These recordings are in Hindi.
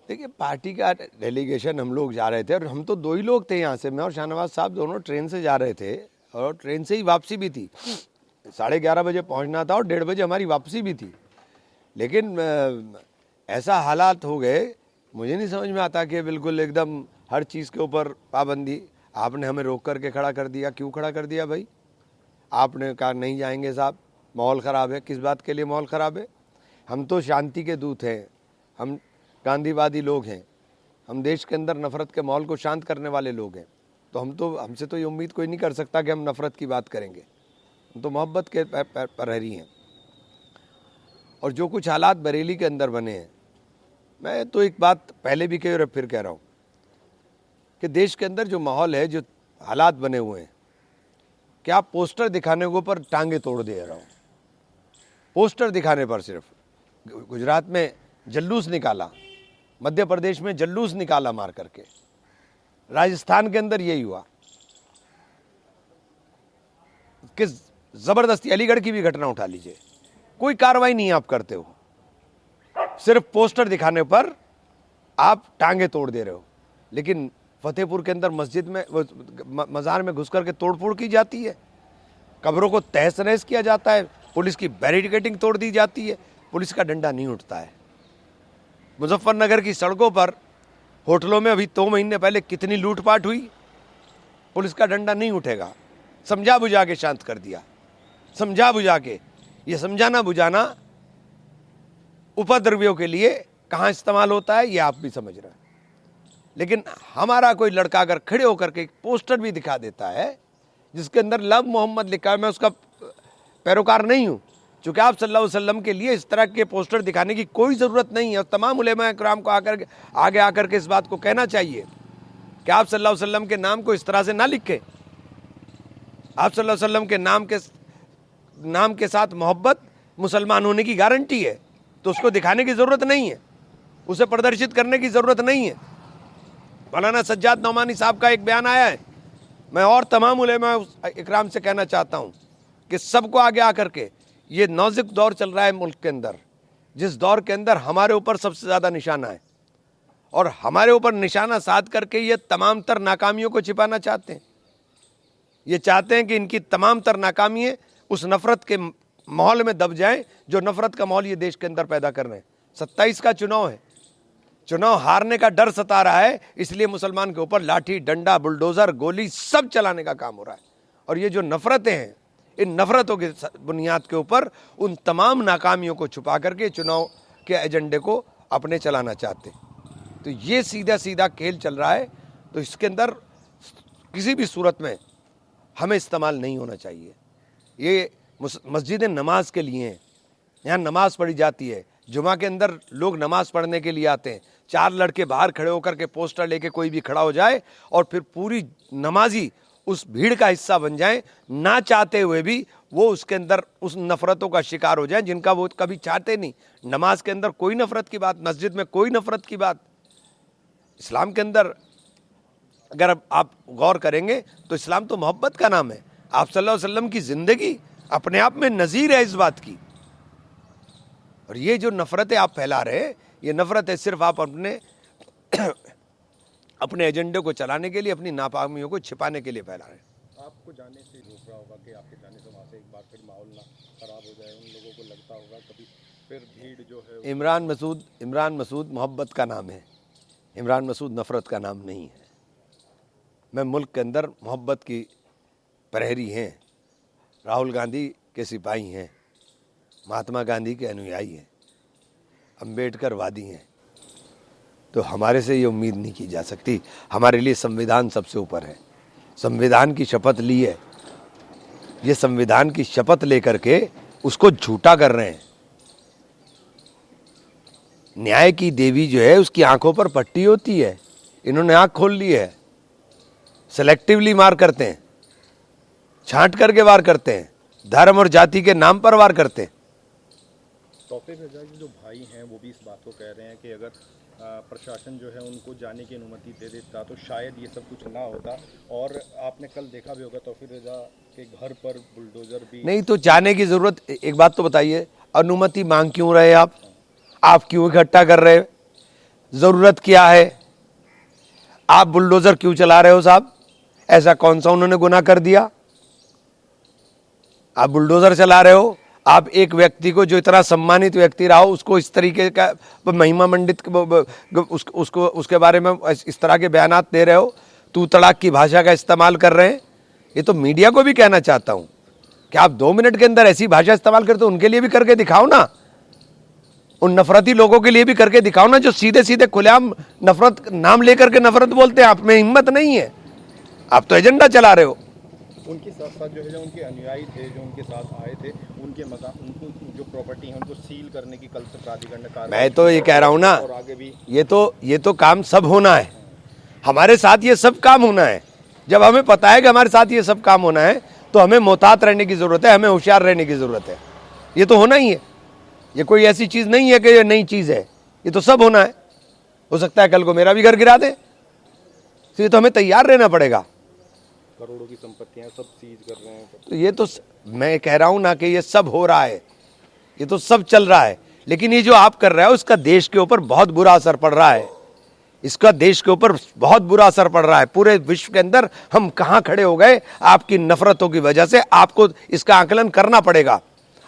देखिए, पार्टी का डेलीगेशन हम लोग जा रहे थे और हम तो 2 ही लोग थे यहाँ से, मैं और शाहनवाज साहब दोनों ट्रेन से जा रहे थे और ट्रेन से ही वापसी भी थी। 11:30 बजे पहुँचना था और 1:30 बजे हमारी वापसी भी थी। लेकिन ऐसा हालात हो गए, मुझे नहीं समझ में आता कि बिल्कुल एकदम हर चीज़ के ऊपर पाबंदी। आपने हमें रोक करके खड़ा कर दिया। क्यों खड़ा कर दिया भाई? आपने कहा नहीं जाएंगे साहब, माहौल ख़राब है। किस बात के लिए माहौल ख़राब है? हम तो शांति के दूत हैं, हम गांधीवादी लोग हैं, हम देश के अंदर नफ़रत के माहौल को शांत करने वाले लोग हैं। तो हमसे तो ये उम्मीद कोई नहीं कर सकता कि हम नफ़रत की बात करेंगे। हम तो मोहब्बत के प्रहरी हैं। और जो कुछ हालात बरेली के अंदर बने हैं, मैं तो एक बात पहले भी कही और फिर कह रहा हूँ कि देश के अंदर जो माहौल है, जो हालात बने हुए हैं, क्या आप पोस्टर दिखाने के ऊपर टांगे तोड़ दे रहा हूँ। पोस्टर दिखाने पर सिर्फ गुजरात में जल्लूस निकाला, मध्य प्रदेश में जल्लूस निकाला मार करके, राजस्थान के अंदर यही हुआ कि जबरदस्ती, अलीगढ़ की भी घटना उठा लीजिए, कोई कार्रवाई नहीं आप करते हो, सिर्फ पोस्टर दिखाने पर आप टांगे तोड़ दे रहे हो। लेकिन फतेहपुर के अंदर मस्जिद में, मज़ार में घुस करके तोड़फोड़ की जाती है, कब्रों को तहस नहस किया जाता है, पुलिस की बैरिकेडिंग तोड़ दी जाती है, पुलिस का डंडा नहीं उठता है। मुजफ्फरनगर की सड़कों पर, होटलों में अभी 2 महीने पहले कितनी लूटपाट हुई, पुलिस का डंडा नहीं उठेगा। समझा बुझा के शांत कर दिया, समझा बुझा के। ये समझाना बुझाना उपद्रवियों के लिए कहाँ इस्तेमाल होता है ये आप भी समझ रहे हैं। लेकिन हमारा कोई लड़का अगर खड़े होकर के एक पोस्टर भी दिखा देता है जिसके अंदर लव मोहम्मद लिखा है, मैं उसका पैरोकार नहीं हूँ, चूँकि आप सल्लल्लाहु अलैहि वसल्लम के लिए इस तरह के पोस्टर दिखाने की कोई ज़रूरत नहीं है। और तमाम उलेमा इकराम को आगे आकर के इस बात को कहना चाहिए कि आप सल्लल्लाहु अलैहि वसल्लम के नाम को इस तरह से ना लिखें। आप सल्लल्लाहु अलैहि वसल्लम के नाम के साथ मोहब्बत मुसलमान होने की गारंटी है, तो उसको दिखाने की ज़रूरत नहीं है, उसे प्रदर्शित करने की ज़रूरत नहीं है। मौलाना सज्जाद नौमानी साहब का एक बयान आया है, मैं और तमाम उलेमा इकराम से कहना चाहता हूँ कि सबको आगे आकर के, ये नाजुक दौर चल रहा है मुल्क के अंदर, जिस दौर के अंदर हमारे ऊपर सबसे ज़्यादा निशाना है, और हमारे ऊपर निशाना साध करके ये तमाम तर नाकामियों को छिपाना चाहते हैं। ये चाहते हैं कि इनकी तमाम तर नाकामियाँ उस नफ़रत के माहौल में दब जाएं जो नफ़रत का माहौल ये देश के अंदर पैदा कर रहे हैं। 27 का चुनाव है, चुनाव हारने का डर सता रहा है, इसलिए मुसलमान के ऊपर लाठी डंडा बुलडोज़र गोली सब चलाने का काम हो रहा है। और ये जो नफ़रतें हैं, इन नफ़रतों की बुनियाद के ऊपर उन तमाम नाकामियों को छुपा करके चुनाव के एजेंडे को अपने चलाना चाहते हैं। तो ये सीधा सीधा खेल चल रहा है, तो इसके अंदर किसी भी सूरत में हमें इस्तेमाल नहीं होना चाहिए। ये मस्जिदें नमाज के लिए हैं, यहाँ नमाज पढ़ी जाती है, जुमा के अंदर लोग नमाज पढ़ने के लिए आते हैं। 4 लड़के बाहर खड़े होकर के पोस्टर लेके कोई भी खड़ा हो जाए और फिर पूरी नमाजी उस भीड़ का हिस्सा बन जाएं, ना चाहते हुए भी वो उसके अंदर उस नफ़रतों का शिकार हो जाएं जिनका वो कभी चाहते नहीं। नमाज के अंदर कोई नफ़रत की बात, मस्जिद में कोई नफ़रत की बात। इस्लाम के अंदर अगर आप गौर करेंगे तो इस्लाम तो मोहब्बत का नाम है। आप सल्लल्लाहु अलैहि वसल्लम की ज़िंदगी अपने आप में नज़ीर है इस बात की। और ये जो नफ़रतें आप फैला रहे हैं, ये नफ़रतें सिर्फ आप अपने एजेंडे को चलाने के लिए, अपनी नापाकियों को छिपाने के लिए फैला रहे हैं। आपको जाने से रोक रहा होगा कि आपके जाने से वहाँ से एक बार फिर माहौल ना खराब हो जाए, उन लोगों को लगता होगा कभी फिर भीड़ जो है। इमरान मसूद मोहब्बत का नाम है, इमरान मसूद नफ़रत का नाम नहीं है। मैं मुल्क के अंदर मोहब्बत की प्रहरी हैं, राहुल गांधी के सिपाही हैं, महात्मा गांधी के अनुयायी हैं, अम्बेडकर वादी हैं। तो हमारे से ये उम्मीद नहीं की जा सकती। हमारे लिए संविधान सबसे ऊपर है, संविधान की शपथ ली है। ये संविधान की शपथ लेकर के उसको झूठा कर रहे हैं। न्याय की देवी जो है उसकी आंखों पर पट्टी होती है, इन्होंने आंख खोल ली है। सेलेक्टिवली वार करते हैं, छांट करके वार करते हैं, धर्म और जाति के नाम पर वार करते हैं। तौफीक रज़ा के जो भाई हैं वो भी इस बात को कह रहे हैं कि अगर प्रशासन जो है उनको जाने की अनुमति दे देता तो शायद ये सब कुछ ना होता। और आपने कल देखा भी होगा तौफीक रज़ा के घर पर बुलडोज़र भी नहीं, तो जाने की ज़रूरत, एक बात तो बताइए, अनुमति मांग क्यों रहे आप क्यों इकट्ठा कर रहे? जरूरत क्या है? आप बुलडोजर क्यों चला रहे हो साहब? ऐसा कौन सा उन्होंने गुनाह कर दिया? आप बुलडोजर चला रहे हो। आप एक व्यक्ति को, जो इतना सम्मानित व्यक्ति रहा हो, उसको इस तरीके का महिमा मंडित उसको उसके बारे में इस तरह के बयानात दे रहे हो, तू तड़ाक की भाषा का इस्तेमाल कर रहे हैं। ये तो मीडिया को भी कहना चाहता हूं कि आप 2 मिनट के अंदर ऐसी भाषा इस्तेमाल करते हो, उनके लिए भी करके दिखाओ ना। उन नफरती लोगों के लिए भी करके दिखाओ ना, जो सीधे सीधे खुलेआम नफरत नाम लेकर के नफरत बोलते हैं। आप में हिम्मत नहीं है, आप तो एजेंडा चला रहे हो। उनके साथ साथ जो है, जो उनके अनुयायी थे, जो उनके साथ आए थे, उनके मकान, उनको जो प्रॉपर्टी है उनको सील करने की कल से प्राधिकरण ने कार्रवाई। मैं तो ये कह रहा हूं ना, और आगे भी ये तो काम सब होना है, हमारे साथ ये सब काम होना है। जब हमें पता है कि हमारे साथ ये सब काम होना है, तो हमें मोहतात रहने की जरूरत है, हमें होशियार रहने की जरूरत है। ये तो होना ही है, ये कोई ऐसी चीज नहीं है कि ये नई चीज है, ये तो सब होना है। हो सकता है कल को मेरा भी घर गिरा दे, तो ये तो हमें तैयार रहना पड़ेगा। करोड़ों की संपत्तियां सब सीज कर रहे हैं। तो ये तो मैं कह रहा हूं ना कि ये सब हो रहा है, ये तो सब चल रहा है, लेकिन ये जो आप कर रहे हो उसका देश के ऊपर बहुत बुरा असर पड़ रहा है। इसका देश के ऊपर बहुत बुरा असर पड़ रहा है। पूरे विश्व के अंदर हम कहां खड़े हो गए आपकी नफरतों की वजह से। आपको इसका आकलन करना पड़ेगा,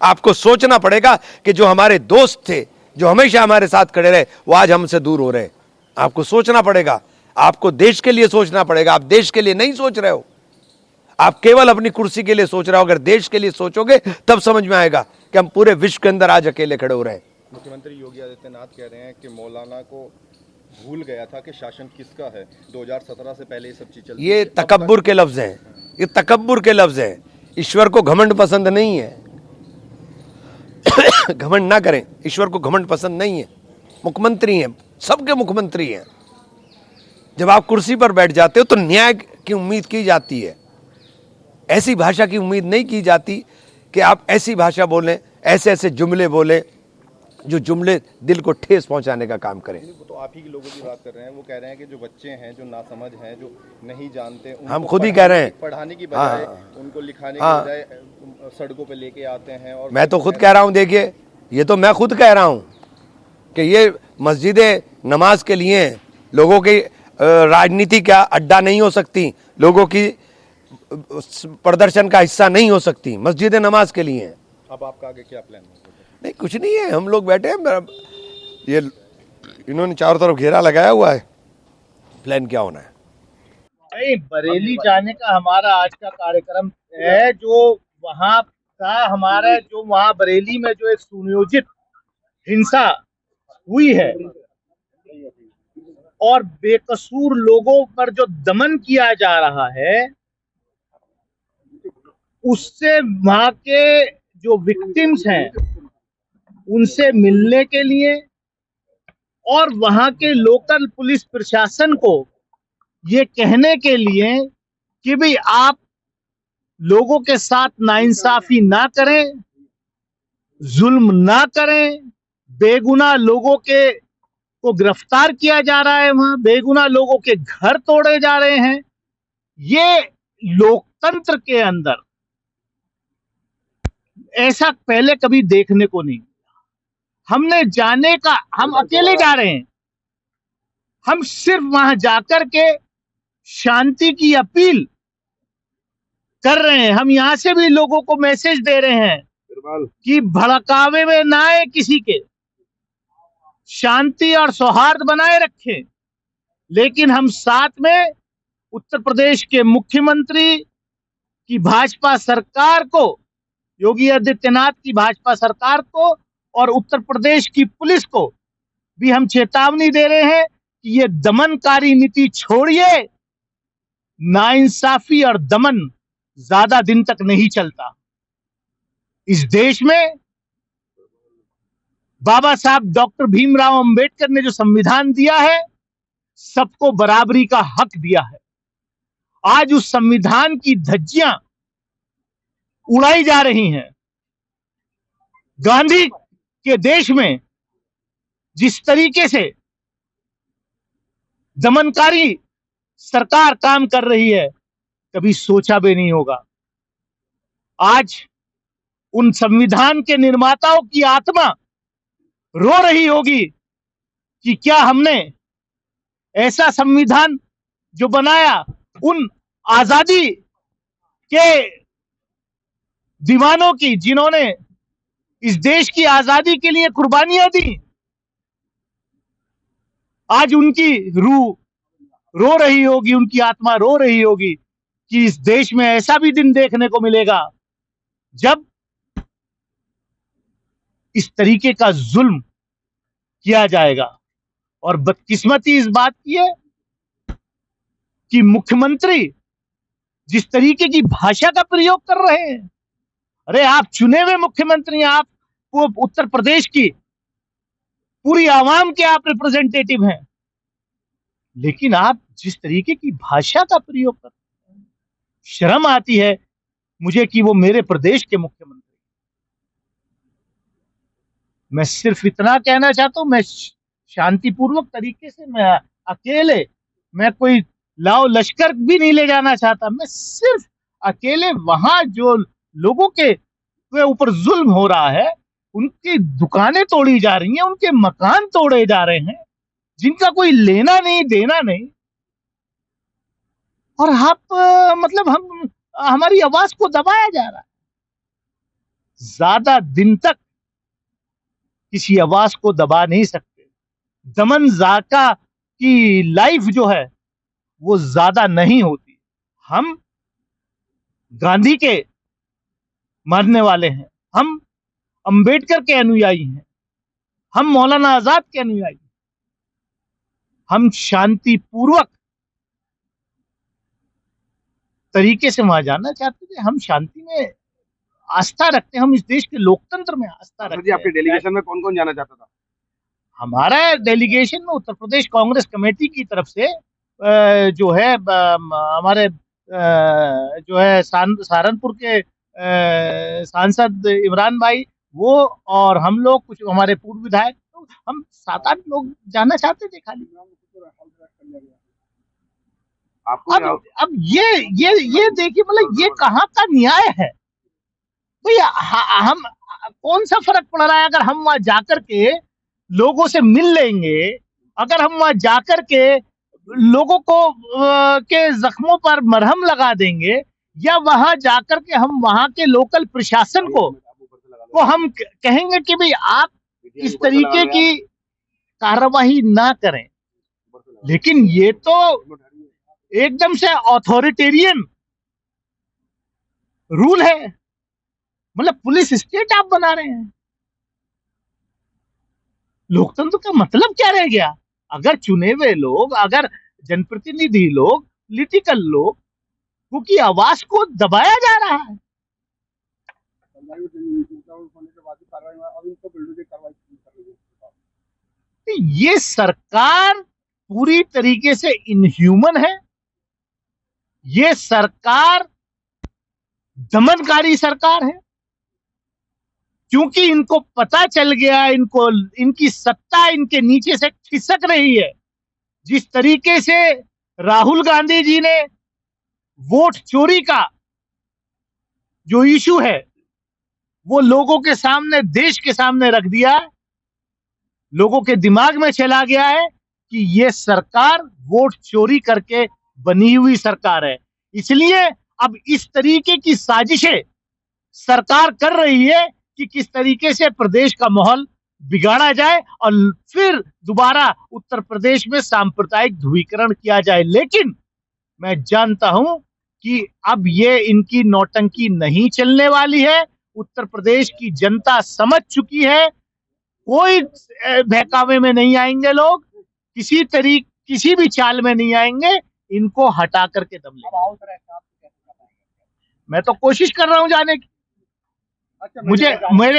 आपको सोचना पड़ेगा कि जो हमारे दोस्त थे, जो हमेशा हमारे साथ खड़े रहे, वो आज हमसे दूर हो रहे। आपको सोचना पड़ेगा, आपको देश के लिए सोचना पड़ेगा। आप देश के लिए नहीं सोच रहे हो, आप केवल अपनी कुर्सी के लिए सोच रहे हो। अगर देश के लिए सोचोगे तब समझ में आएगा कि हम पूरे विश्व के अंदर आज अकेले खड़े हो रहे हैं। मुख्यमंत्री योगी आदित्यनाथ कह रहे हैं कि मौलाना को भूल गया था कि शासन किसका है। 2017 से पहले ये सब चीज चलती ये थी। तकब्बुर के लफ्ज हैं, ये तकब्बुर के लफ्ज हैं। ईश्वर को घमंड पसंद नहीं है। घमंड ना करें, ईश्वर को घमंड पसंद नहीं है। मुख्यमंत्री हैं, सबके मुख्यमंत्री हैं। जब आप कुर्सी पर बैठ जाते हो तो न्याय की उम्मीद की जाती है, ऐसी भाषा की उम्मीद नहीं की जाती कि आप ऐसी भाषा बोलें, ऐसे ऐसे जुमले बोलें जो जुमले दिल को ठेस पहुंचाने का काम करें। वो तो आप ही के लोगों की बात कर रहे हैं। वो कह रहे हैं कि जो बच्चे हैं, जो नासमझ हैं, जो नहीं जानते, उनको हम खुद ही कह रहे हैं, पढ़ाने की बजाय, उनको लिखाने की बजाय सड़कों पे लेके आते हैं। और मैं तो खुद कह रहा हूं, देखिए, ये तो मैं खुद कह रहा हूं कि ये मस्जिदें नमाज के लिए हैं, लोगों की राजनीति का अड्डा नहीं हो सकती, लोगों की प्रदर्शन का हिस्सा नहीं हो सकती। मस्जिदें नमाज के लिए हैं। अब आपका आगे क्या प्लान है? नहीं, कुछ नहीं है, हम लोग बैठे हैं। ये इन्होंने चारों तरफ घेरा लगाया हुआ है, प्लान क्या होना है। नहीं, बरेली जाने का हमारा आज का कार्यक्रम है। जो वहाँ का हमारा, जो वहाँ बरेली में जो एक सुनियोजित हिंसा हुई है और बेकसूर लोगों पर जो दमन किया जा रहा है, उससे वहाँ के जो विक्टिम्स हैं उनसे मिलने के लिए और वहाँ के लोकल पुलिस प्रशासन को ये कहने के लिए कि भाई आप लोगों के साथ नाइंसाफी ना करें, जुल्म ना करें। बेगुनाह लोगों के को गिरफ्तार किया जा रहा है, वहां बेगुनाह लोगों के घर तोड़े जा रहे हैं। ये लोकतंत्र के अंदर ऐसा पहले कभी देखने को नहीं। हमने जाने का, हम अकेले जा रहे हैं, हम सिर्फ वहां जाकर के शांति की अपील कर रहे हैं। हम यहां से भी लोगों को मैसेज दे रहे हैं कि भड़कावे में ना आए, किसी के शांति और सौहार्द बनाए रखें। लेकिन हम साथ में उत्तर प्रदेश के मुख्यमंत्री की भाजपा सरकार को, योगी आदित्यनाथ की भाजपा सरकार को और उत्तर प्रदेश की पुलिस को भी हम चेतावनी दे रहे हैं कि ये दमनकारी नीति छोड़िए। नाइंसाफी और दमन ज्यादा दिन तक नहीं चलता। इस देश में बाबा साहब डॉक्टर भीमराव अंबेडकर ने जो संविधान दिया है, सबको बराबरी का हक दिया है। आज उस संविधान की धज्जियां उड़ाई जा रही हैं। गांधी के देश में जिस तरीके से दमनकारी सरकार काम कर रही है, कभी सोचा भी नहीं होगा। आज उन संविधान के निर्माताओं की आत्मा रो रही होगी कि क्या हमने ऐसा संविधान जो बनाया उन आजादी के दीवानों की, जिन्होंने इस देश की आजादी के लिए कुर्बानियां दी, आज उनकी रूह रो रही होगी, उनकी आत्मा रो रही होगी कि इस देश में ऐसा भी दिन देखने को मिलेगा जब इस तरीके का जुल्म किया जाएगा। और बदकिस्मती इस बात की है कि मुख्यमंत्री जिस तरीके की भाषा का प्रयोग कर रहे हैं, अरे आप चुने हुए मुख्यमंत्री हैं, आप वो उत्तर प्रदेश की पूरी आवाम के आप रिप्रेजेंटेटिव हैं, लेकिन आप जिस तरीके की भाषा का प्रयोग कर रहे हैं, शर्म आती है मुझे कि वो मेरे प्रदेश के मुख्यमंत्री। मैं सिर्फ इतना कहना चाहता हूं, मैं शांतिपूर्वक तरीके से, मैं अकेले, मैं कोई लाओ लश्कर भी नहीं ले जाना चाहता, मैं सिर्फ अकेले वहां जो लोगों के ऊपर जुल्म हो रहा है, उनकी दुकानें तोड़ी जा रही हैं, उनके मकान तोड़े जा रहे हैं, जिनका कोई लेना नहीं देना नहीं, और आप मतलब हमारी आवाज को दबाया जा रहा है। ज्यादा दिन तक किसी आवाज को दबा नहीं सकते। दमन जाका की लाइफ जो है वो ज्यादा नहीं होती। हम गांधी के मानने वाले हैं, हम अंबेडकर के अनुयायी हैं, हम मौलाना आजाद के अनुयायी हैं। हम शांतिपूर्वक तरीके से वहां जाना चाहते थे। हम शांति में आस्था रखते हैं, हम इस देश के लोकतंत्र में आस्था रखते हैं। आपके डेलीगेशन में कौन कौन जाना चाहता था? हमारा डेलीगेशन में उत्तर प्रदेश कांग्रेस कमेटी की तरफ से जो है हमारे जो है सहारनपुर के सांसद इमरान भाई, वो और हम लोग, कुछ हमारे पूर्व विधायक, तो हम 7-8 लोग जाना चाहते थे खाली। आपको अब ये देखिए, मतलब ये कहाँ का न्याय है भैया? हम कौन सा फर्क पड़ रहा है अगर हम वहां जाकर के लोगों से मिल लेंगे, अगर हम वहां जाकर के लोगों को के जख्मों पर मरहम लगा देंगे, या वहां जाकर के हम वहां के लोकल प्रशासन को हम कहेंगे कि भाई आप इस तरीके की कार्रवाई ना करें। लेकिन ये तो एकदम से ऑथोरिटेरियन रूल है, मतलब पुलिस स्टेट आप बना रहे हैं। लोकतंत्र का मतलब क्या रह गया? अगर चुने हुए लोग, अगर जनप्रतिनिधि लोग, पॉलिटिकल लोग, उनकी आवाज को दबाया जा रहा है। ये सरकार पूरी तरीके से इनह्यूमन है। ये सरकार दमनकारी सरकार है, क्योंकि इनको पता चल गया, इनको इनकी सत्ता इनके नीचे से खिसक रही है। जिस तरीके से राहुल गांधी जी ने वोट चोरी का जो इशू है वो लोगों के सामने, देश के सामने रख दिया है, लोगों के दिमाग में चला गया है कि ये सरकार वोट चोरी करके बनी हुई सरकार है। इसलिए अब इस तरीके की साजिशें सरकार कर रही है कि किस तरीके से प्रदेश का माहौल बिगाड़ा जाए और फिर दोबारा उत्तर प्रदेश में सांप्रदायिक ध्रुवीकरण किया जाए। लेकिन मैं जानता हूं कि अब ये इनकी नौटंकी नहीं चलने वाली है। उत्तर प्रदेश की जनता समझ चुकी है, कोई बहकावे में नहीं आएंगे लोग, किसी भी चाल में नहीं आएंगे, इनको हटा करके दम लेंगे। मैं तो कोशिश कर रहा हूं जाने की। मुझे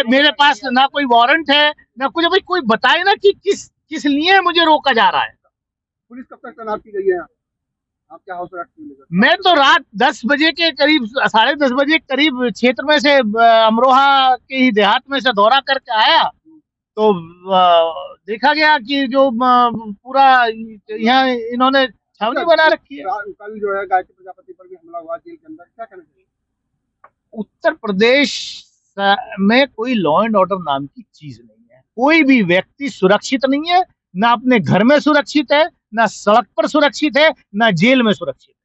मेरे पास ना कोई वारंट है ना कुछ। भाई कोई बताए ना कि किस लिए मुझे रोका जा रहा है। पुलिस कब तक तैनात की गई है? आप क्या हाउस अरेस्ट में? मैं तो रात 10 बजे के करीब, 10:30 बजे के करीब क्षेत्र में से, अमरोहा के ही देहात में से दौरा करके आया, तो देखा गया कि जो पूरा यहाँ इन्होंने छावनी बना रखी है। कल जो है गायत्री प्रजापति पर भी हमला हुआ जेल के अंदर, क्या कहना चाहिए? उत्तर प्रदेश में कोई लॉ एंड ऑर्डर नाम की चीज नहीं है। कोई भी व्यक्ति सुरक्षित नहीं है। ना अपने घर में सुरक्षित है, ना सड़क पर सुरक्षित है, ना जेल में सुरक्षित है।